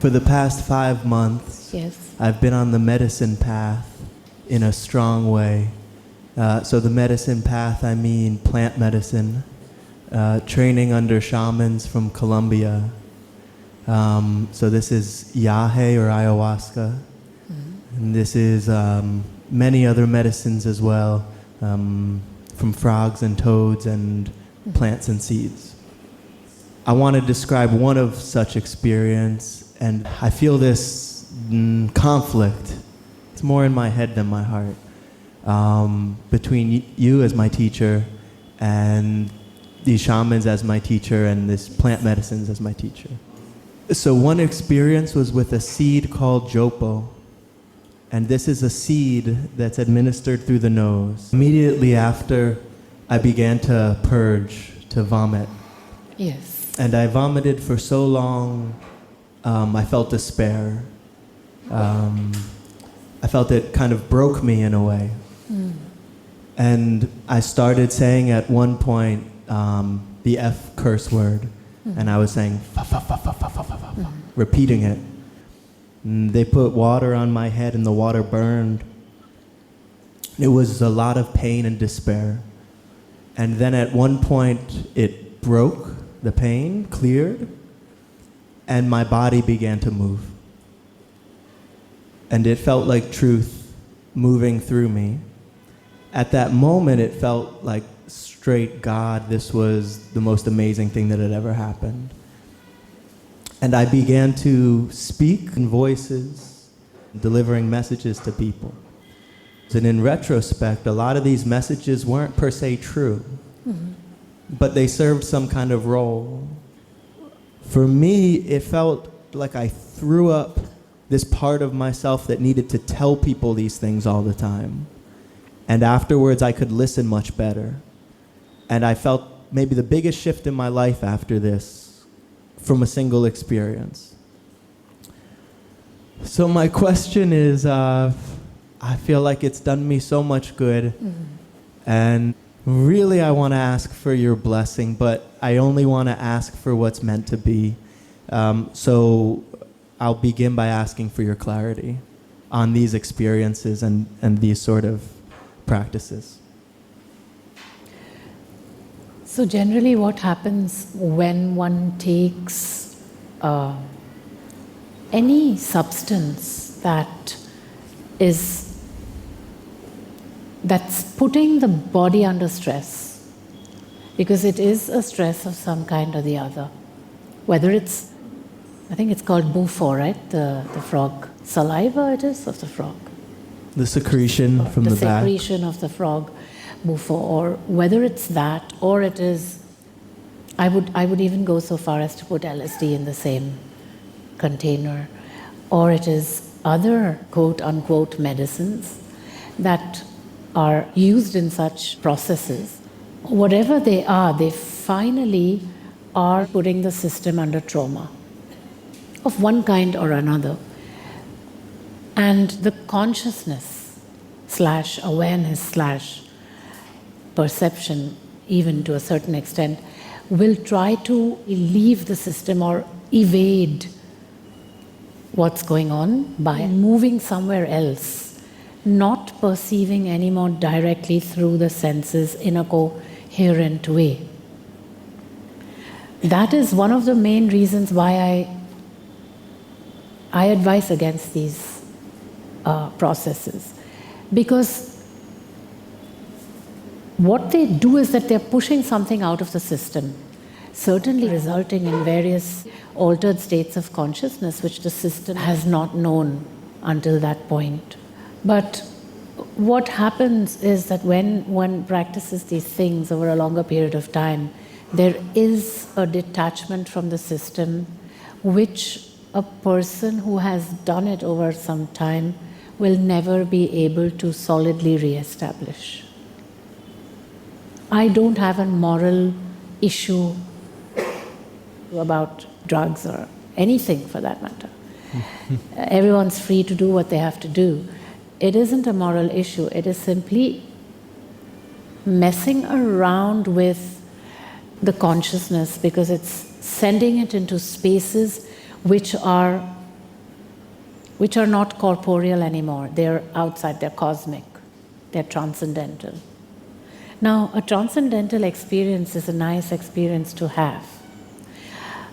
For the past 5 months, Yes. I've been on the medicine path in a strong way. So the medicine path, I mean plant medicine, training under shamans from Colombia. So this is yahe or ayahuasca. And this is many other medicines as well, from frogs and toads and plants and seeds. I want to describe one of such experience, and I feel this conflict. It's more in my head than my heart, between you as my teacher and these shamans as my teacher and this plant medicines as my teacher. So one experience was with a seed called jopo. And this is a seed that's administered through the nose. Immediately after, I began to purge, to vomit. Yes. And I vomited for so long, I felt despair. I felt it kind of broke me in a way. And I started saying at one point the F curse word. And I was saying, fa, fa, fa, fa, fa, fa, fa, fa, repeating it. And they put water on my head and the water burned. It was a lot of pain and despair. And then at one point it broke, the pain cleared, and my body began to move. And it felt like truth moving through me. At that moment it felt like straight God, this was the most amazing thing that had ever happened. And I began to speak in voices, delivering messages to people. And in retrospect, a lot of these messages weren't per se true, but they served some kind of role. For me, it felt like I threw up this part of myself that needed to tell people these things all the time. And afterwards, I could listen much better. And I felt maybe the biggest shift in my life after this, from a single experience. So my question is, I feel like it's done me so much good, and really I want to ask for your blessing, but I only want to ask for what's meant to be. So I'll begin by asking for your clarity on these experiences and these sort of practices. So generally what happens when one takes any substance that's putting the body under stress, because it is a stress of some kind or the other, whether it's, I think it's called bufo, right? The frog saliva, it is, of the frog. The secretion from the back. The secretion of the frog. Bufo, or whether it's that, or it is, I would even go so far as to put LSD in the same container, or it is other quote-unquote medicines that are used in such processes. Whatever they are, they finally are putting the system under trauma of one kind or another. And the consciousness / awareness / perception, even to a certain extent, will try to leave the system or evade what's going on by moving somewhere else, not perceiving anymore directly through the senses in a coherent way. That is one of the main reasons why I advise against these processes, because what they do is that they're pushing something out of the system, certainly resulting in various altered states of consciousness which the system has not known until that point. But what happens is that when one practices these things over a longer period of time, there is a detachment from the system which a person who has done it over some time will never be able to solidly re-establish. I don't have a moral issue about drugs or anything for that matter. Everyone's free to do what they have to do. It isn't a moral issue. It is simply messing around with the consciousness, because it's sending it into spaces which are which are not corporeal anymore. They're outside, they're cosmic, they're transcendental. Now, a transcendental experience is a nice experience to have.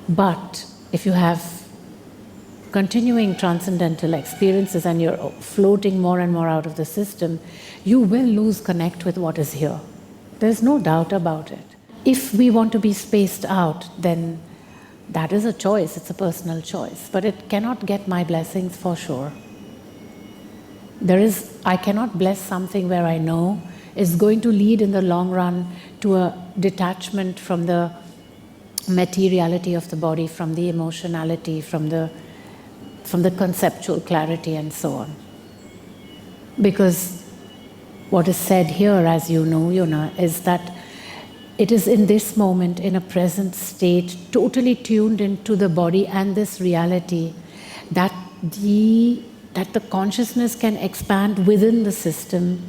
But if you have continuing transcendental experiences and you're floating more and more out of the system, you will lose connect with what is here. There's no doubt about it. If we want to be spaced out, then that is a choice, it's a personal choice. But it cannot get my blessings for sure. I cannot bless something where I know is going to lead in the long run to a detachment from the materiality of the body, from the emotionality, from the conceptual clarity and so on. Because what is said here, as you know, is that it is in this moment, in a present state, totally tuned into the body and this reality, that the consciousness can expand within the system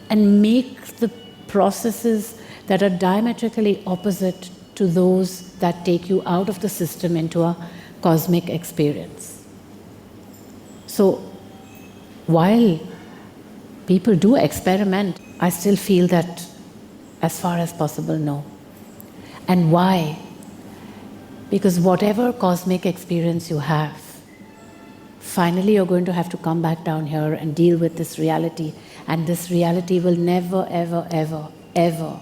and make the processes that are diametrically opposite to those that take you out of the system into a cosmic experience. So while people do experiment, I still feel that as far as possible, no. And why? Because whatever cosmic experience you have, finally you're going to have to come back down here and deal with this reality. And this reality will never, ever, ever, ever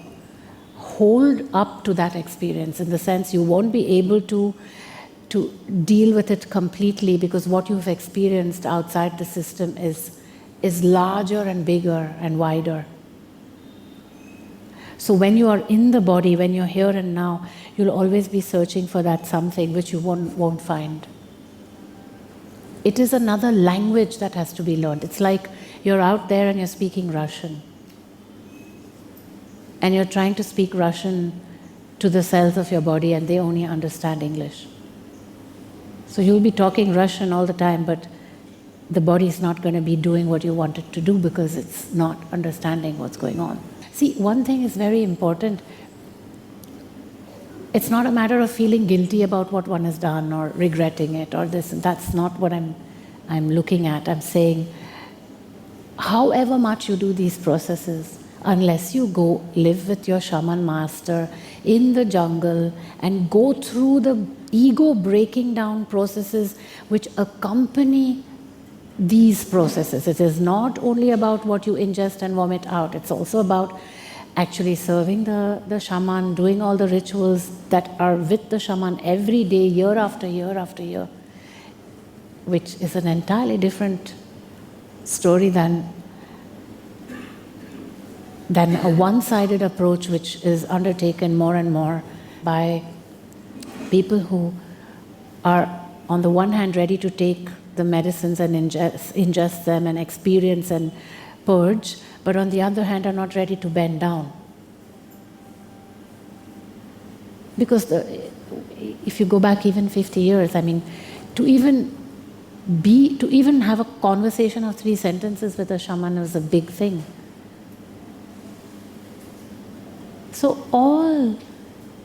hold up to that experience, in the sense you won't be able to deal with it completely, because what you've experienced outside the system is larger and bigger and wider. So when you are in the body, when you're here and now, you'll always be searching for that something which you won't find. It is another language that has to be learned. It's like you're out there and you're speaking Russian. And you're trying to speak Russian to the cells of your body and they only understand English. So you'll be talking Russian all the time, but the body is not going to be doing what you want it to do because it's not understanding what's going on. See, one thing is very important. It's not a matter of feeling guilty about what one has done or regretting it or this. That's not what I'm looking at. I'm saying, however much you do these processes, unless you go live with your shaman master in the jungle and go through the ego breaking down processes which accompany these processes. It is not only about what you ingest and vomit out, it's also about actually serving the shaman, doing all the rituals that are with the shaman every day, year after year after year, which is an entirely different story than a one-sided approach which is undertaken more and more by people who are, on the one hand, ready to take the medicines and ingest them and experience and purge, but on the other hand are not ready to bend down. Because if you go back even 50 years, I mean, to even have a conversation of 3 sentences with a shaman was a big thing. So all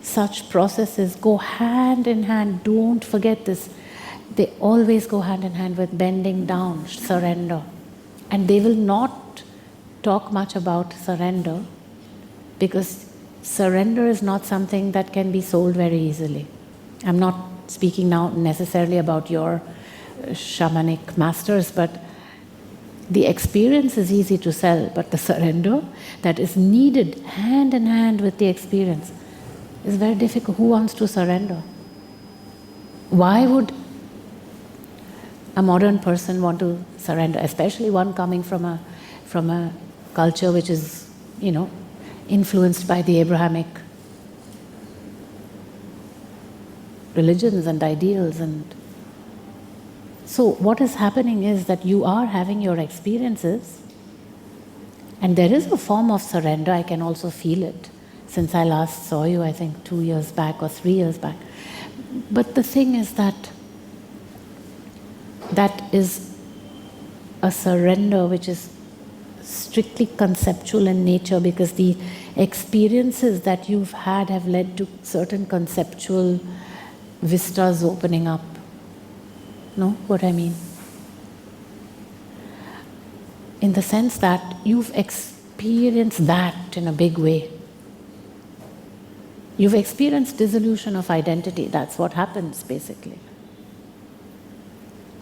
such processes go hand in hand. Don't forget this. They always go hand in hand with bending down, surrender. And they will not talk much about surrender, because surrender is not something that can be sold very easily. I'm not speaking now necessarily about your shamanic masters, but the experience is easy to sell, but the surrender that is needed hand in hand with the experience is very difficult. Who wants to surrender? Why would a modern person want to surrender, especially one coming from a culture which is, influenced by the Abrahamic religions and ideals? And so what is happening is that you are having your experiences, and there is a form of surrender. I can also feel it since I last saw you, I think 2 years back or 3 years back. But the thing is that is a surrender which is strictly conceptual in nature, because the experiences that you've had have led to certain conceptual vistas opening up. Know what I mean? in the sense that you've experienced that in a big way. You've experienced dissolution of identity. That's what happens, basically.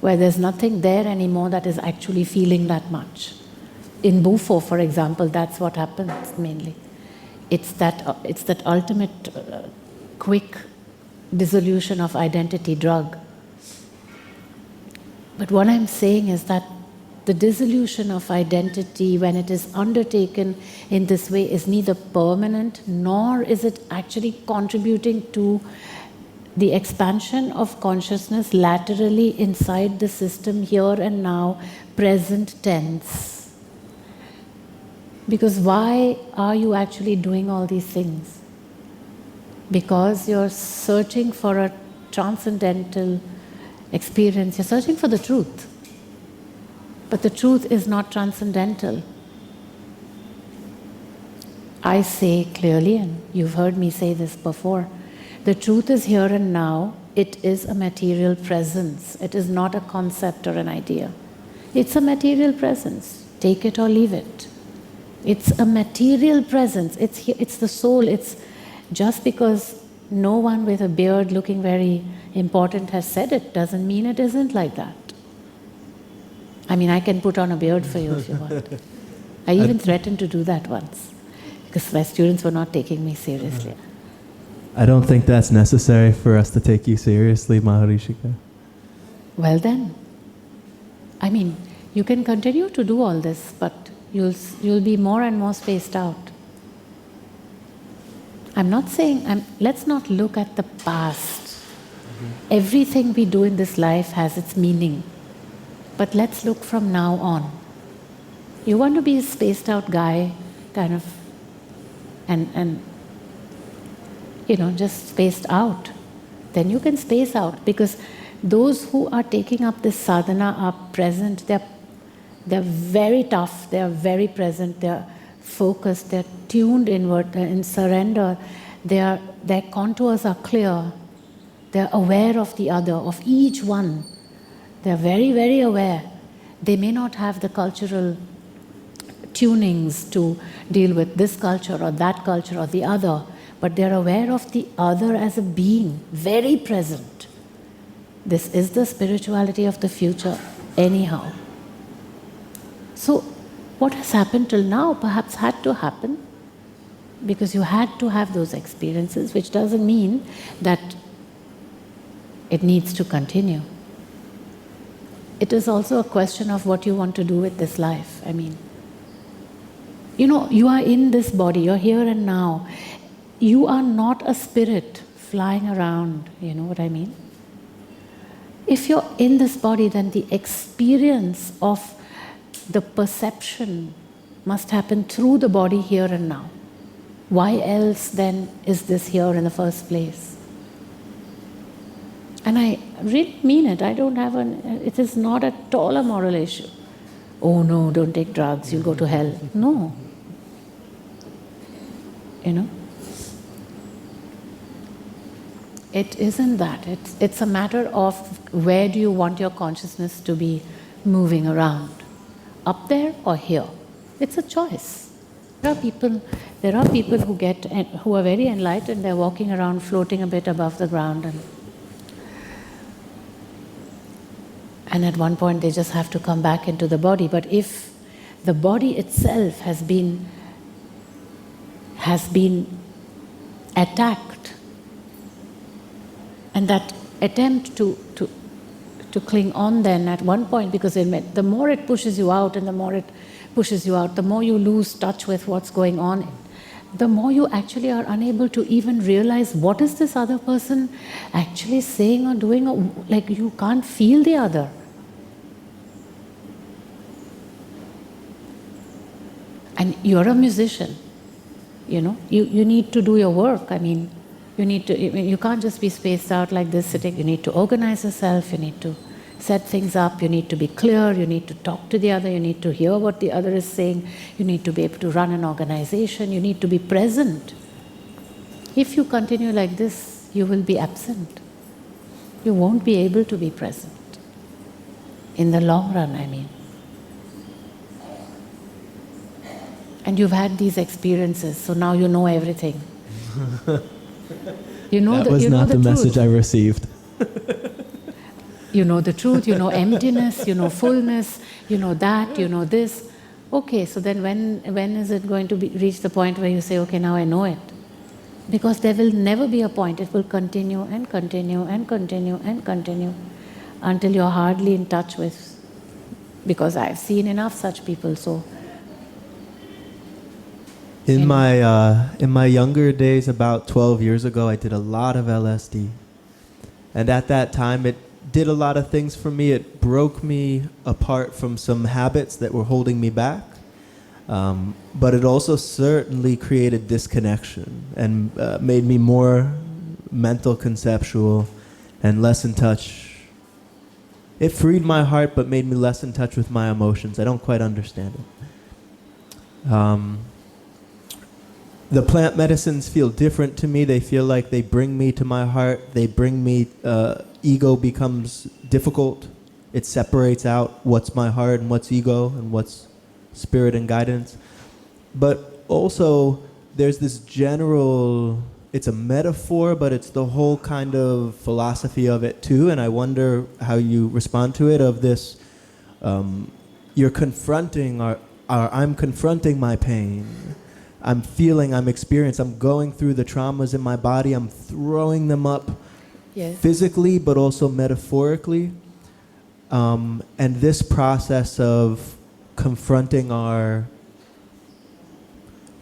Where there's nothing there anymore that is actually feeling that much. In Bufo, for example, that's what happens mainly. It's that ultimate quick dissolution of identity drug. But what I'm saying is that the dissolution of identity, when it is undertaken in this way, is neither permanent nor is it actually contributing to the expansion of consciousness laterally inside the system here and now, present tense. Because why are you actually doing all these things? Because you're searching for a transcendental experience, you're searching for the truth. But the truth is not transcendental. I say clearly, and you've heard me say this before, the truth is here and now. It is a material presence. It is not a concept or an idea. It's a material presence. Take it or leave it. It's a material presence. It's the soul. It's just because no one with a beard looking very important has said it doesn't mean it isn't like that. I mean, I can put on a beard for you if you want. I even threatened to do that once because my students were not taking me seriously. I don't think that's necessary for us to take you seriously, Maharishika. Well then, I mean, you can continue to do all this, but you'll be more and more spaced out. I'm not saying, let's not look at the past. Everything we do in this life has its meaning. But let's look from now on. You want to be a spaced out guy, kind of, and just spaced out. Then you can space out, because those who are taking up this sadhana are present. They're very tough. They're very present. They're focused. They're tuned inward. They're in surrender. Their contours are clear. They're aware of the other, of each one. They're very, very aware. They may not have the cultural tunings to deal with this culture or that culture or the other, but they're aware of the other as a being, very present. This is the spirituality of the future, anyhow. So, what has happened till now perhaps had to happen because you had to have those experiences, which doesn't mean that it needs to continue. It is also a question of what you want to do with this life. I mean, you are in this body, you're here and now. You are not a spirit flying around, you know what I mean? If you're in this body, then the experience of the perception must happen through the body here and now. Why else then is this here in the first place? And I really mean it. It is not at all a moral issue. Oh no, don't take drugs, you'll go to hell. No. It isn't that. It's a matter of where do you want your consciousness to be moving around. Up there or here? It's a choice. There are people who are very enlightened, they're walking around floating a bit above the ground and at one point they just have to come back into the body. But if the body itself has been attacked, and that attempt to cling on then at one point, because the more it pushes you out and the more it pushes you out, the more you lose touch with what's going on, the more you actually are unable to even realize what is this other person actually saying or doing, or like you can't feel the other. And you're a musician, you need to do your work. I mean, you can't just be spaced out like this sitting. You need to organize yourself, you need to set things up, you need to be clear, you need to talk to the other, you need to hear what the other is saying, you need to be able to run an organization, you need to be present. If you continue like this, you will be absent. You won't be able to be present. In the long run, I mean. and you've had these experiences, so now you know everything. You know that was not the truth. message I received. You know the truth, you know emptiness, you know fullness, you know that, you know this. Okay, so then when is it going to reach the point where you say, okay, now I know it? Because there will never be a point. It will continue and continue and continue and continue until you're hardly in touch with, because I've seen enough such people. So in my younger days, about 12 years ago, I did a lot of LSD. And at that time, it did a lot of things for me. It broke me apart from some habits that were holding me back. But it also certainly created disconnection and made me more mental conceptual and less in touch. It freed my heart, but made me less in touch with my emotions. I don't quite understand it. The plant medicines feel different to me. They feel like they bring me to my heart. They bring me, ego becomes difficult. It separates out what's my heart and what's ego and what's spirit and guidance. But also there's this general, it's a metaphor, but it's the whole kind of philosophy of it too. And I wonder how you respond to it, of this, you're confronting, or I'm confronting my pain. I'm feeling, I'm experiencing, I'm going through the traumas in my body, I'm throwing them up physically, but also metaphorically. And this process of confronting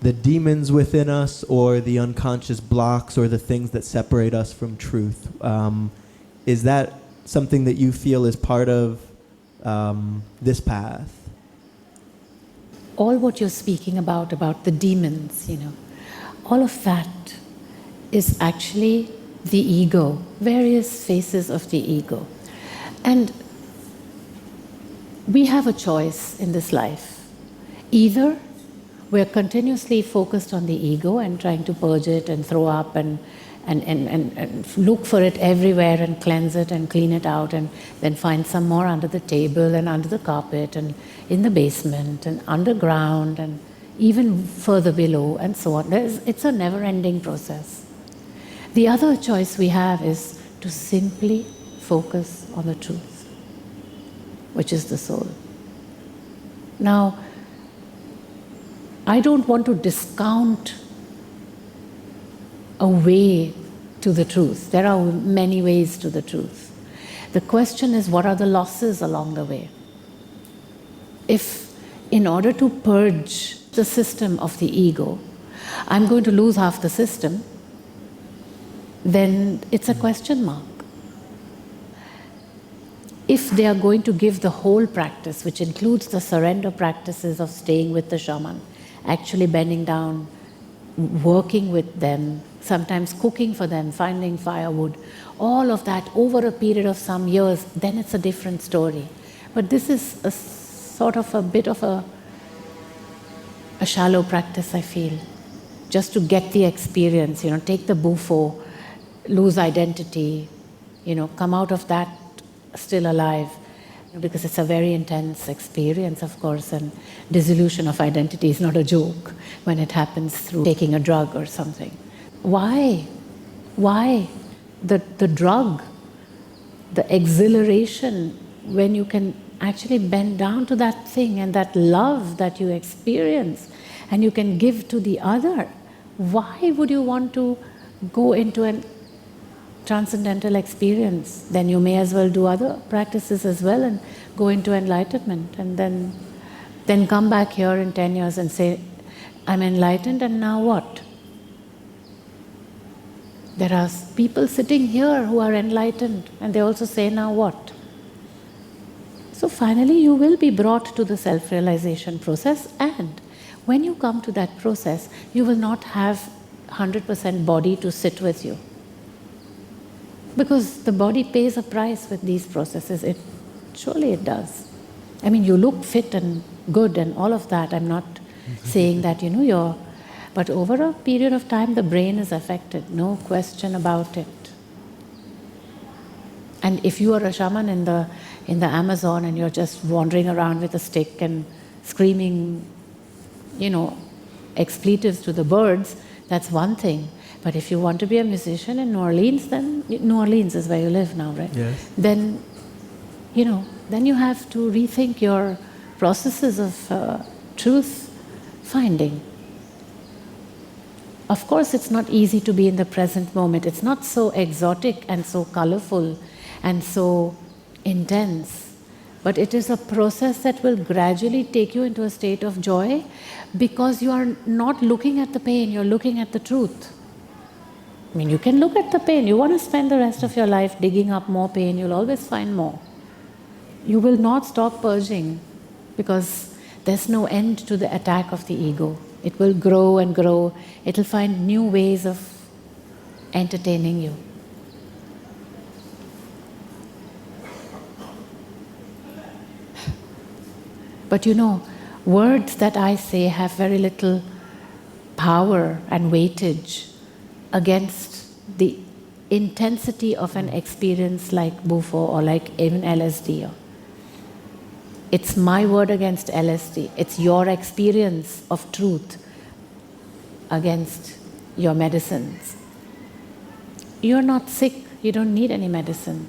the demons within us, or the unconscious blocks, or the things that separate us from truth. Is that something that you feel is part of this path? all what you're speaking about the demons, all of that is actually the ego, various faces of the ego. And we have a choice in this life. Either we're continuously focused on the ego and trying to purge it and throw up and look for it everywhere and cleanse it and clean it out, and then find some more under the table and under the carpet and in the basement and underground and even further below and so on. It's a never-ending process. The other choice we have is to simply focus on the truth, which is the soul. Now, I don't want to discount a way to the truth. There are many ways to the truth. The question is, what are the losses along the way? If, in order to purge the system of the ego, I'm going to lose half the system, then it's a question mark. If they are going to give the whole practice, which includes the surrender practices of staying with the shaman, actually bending down, working with them, sometimes cooking for them, finding firewood, all of that over a period of some years, then it's a different story. But this is a sort of a bit of a shallow practice, I feel, just to get the experience, take the buffo, lose identity, come out of that still alive, because it's a very intense experience, of course, and dissolution of identity is not a joke when it happens through taking a drug or something. Why? The drug, the exhilaration, when you can actually bend down to that thing and that love that you experience and you can give to the other, why would you want to go into an transcendental experience? Then you may as well do other practices as well and go into enlightenment, and then come back here in 10 years and say, I'm enlightened, and now what? There are people sitting here who are enlightened, and they also say, now what? So finally you will be brought to the self-realization process, and when you come to that process, you will not have 100% body to sit with you. Because the body pays a price with these processes. Surely it does. I mean, you look fit and good and all of that. I'm not saying that, but over a period of time, the brain is affected. No question about it. And if you are a shaman in the Amazon and you're just wandering around with a stick and screaming, expletives to the birds, that's one thing. But if you want to be a musician in New Orleans, then New Orleans is where you live now, right? Yes. Then, then you have to rethink your processes of truth finding. Of course, it's not easy to be in the present moment. It's not so exotic and so colorful and so intense. But it is a process that will gradually take you into a state of joy because you are not looking at the pain, you're looking at the truth. I mean, you can look at the pain. You want to spend the rest of your life digging up more pain, you'll always find more. You will not stop purging because there's no end to the attack of the ego. It will grow and grow. It'll find new ways of entertaining you. But words that I say have very little power and weightage against the intensity of an experience like Bufo or like even LSD. It's my word against LSD. It's your experience of truth against your medicines. You're not sick. You don't need any medicine.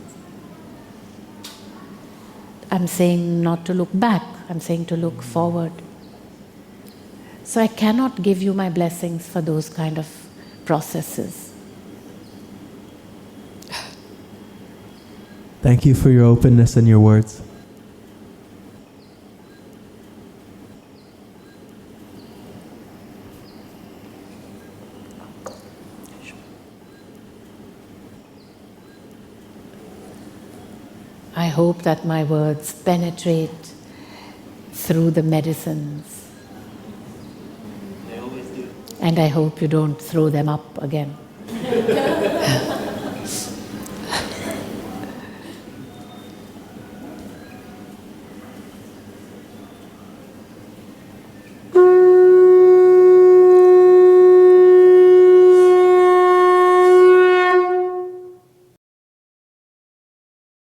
I'm saying not to look back. I'm saying to look forward. So I cannot give you my blessings for those kind of processes. Thank you for your openness and your words. I hope that my words penetrate through the medicines. They always do. And I hope you don't throw them up again.